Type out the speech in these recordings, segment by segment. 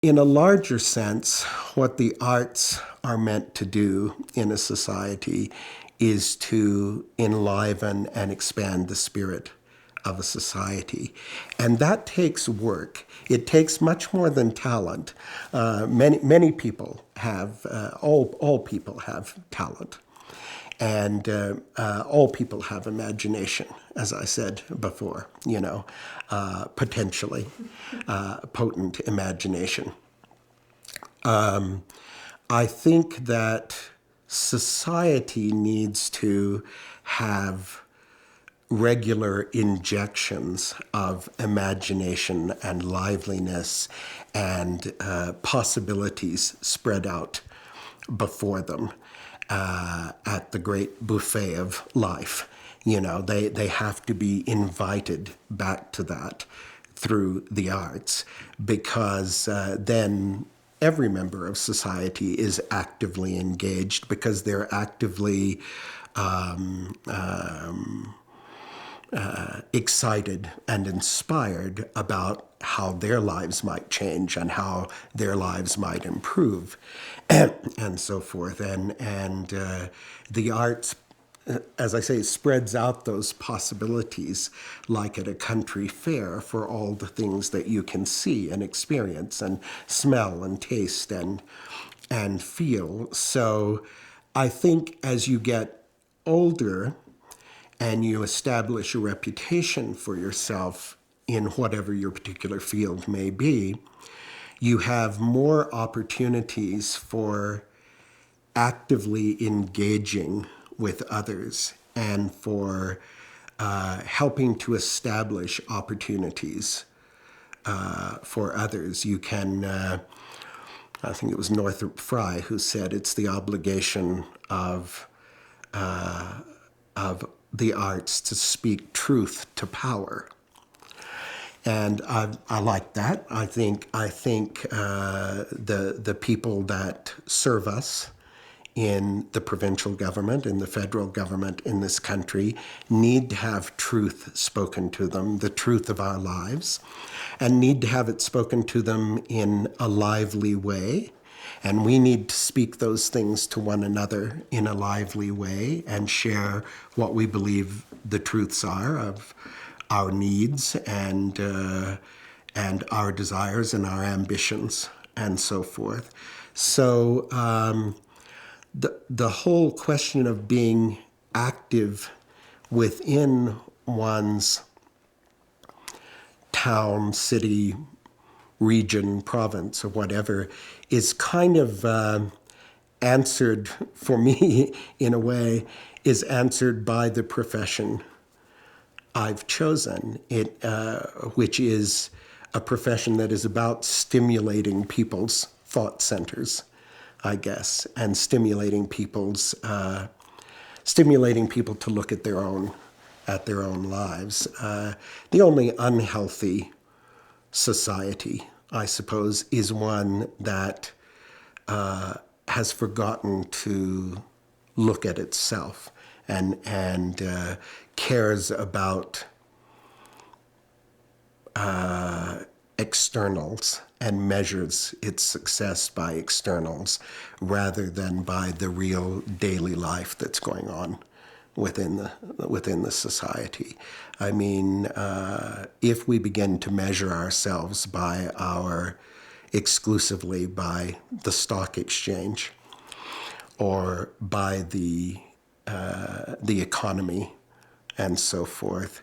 In a larger sense, what the arts are meant to do in a society is to enliven and expand the spirit of a society. And that takes work. It takes much more than talent. Many people have, all people have talent. And all people have imagination, as I said before, potentially potent imagination. I think that society needs to have regular injections of imagination and liveliness and possibilities spread out before them at the great buffet of life. They have to be invited back to that through the arts, because then every member of society is actively engaged, because they're actively excited and inspired about how their lives might change and how their lives might improve, and so forth. And the arts, as I say, spreads out those possibilities like at a country fair for all the things that you can see and experience and smell and taste and feel. So I think as you get older and you establish a reputation for yourself in whatever your particular field may be, you have more opportunities for actively engaging with others and for helping to establish opportunities for others. You can, I think it was Northrop Frye who said, it's the obligation of the arts to speak truth to power. And I like that. I think the people that serve us in the provincial government, in the federal government in this country, need to have truth spoken to them, the truth of our lives, and need to have it spoken to them in a lively way. And we need to speak those things to one another in a lively way and share what we believe the truths are of our needs and our desires and our ambitions and so forth. So the whole question of being active within one's town, city, region, province, or whatever is kind of answered, for me in a way, is answered by the profession I've chosen, which is a profession that is about stimulating people's thought centers, I guess, and stimulating people to look at their own lives. The only unhealthy society, I suppose, is one that has forgotten to look at itself and cares about externals and measures its success by externals rather than by the real daily life that's going on within the society. I mean, if we begin to measure ourselves exclusively by the stock exchange or by the economy and so forth,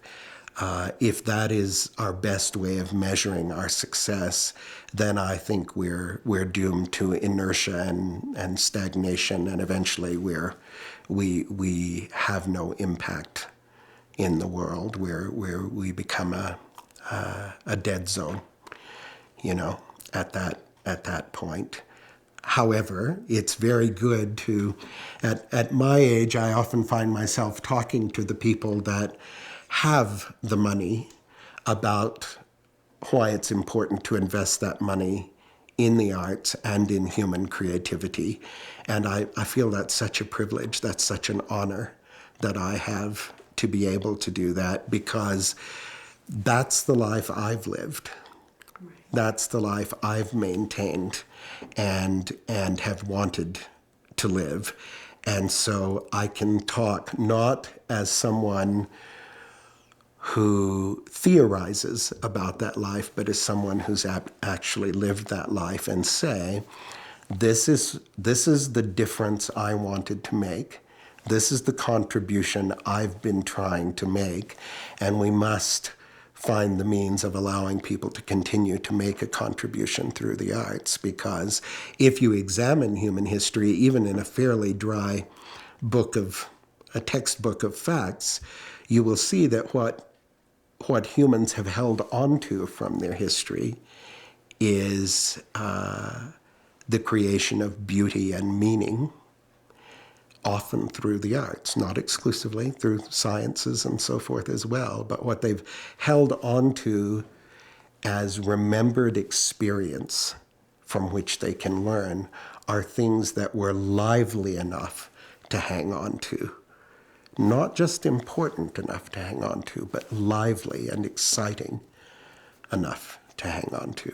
if that is our best way of measuring our success, then I think we're doomed to inertia and stagnation, and eventually we have no impact in the world, where we become a dead zone, at that point. However, it's very good to, at my age, I often find myself talking to the people that have the money about why it's important to invest that money in the arts and in human creativity. And I feel that's such a privilege, that's such an honor that I have to be able to do that, because that's the life I've lived. That's the life I've maintained and have wanted to live. And so I can talk not as someone who theorizes about that life, but as someone who's actually lived that life, and say, this is the difference I wanted to make. This is the contribution I've been trying to make, and we must find the means of allowing people to continue to make a contribution through the arts. Because if you examine human history, even in a fairly dry a textbook of facts, you will see that what humans have held onto from their history is the creation of beauty and meaning, often through the arts, not exclusively, through sciences and so forth as well. But what they've held onto as remembered experience from which they can learn are things that were lively enough to hang on to. Not just important enough to hang on to, but lively and exciting enough to hang on to.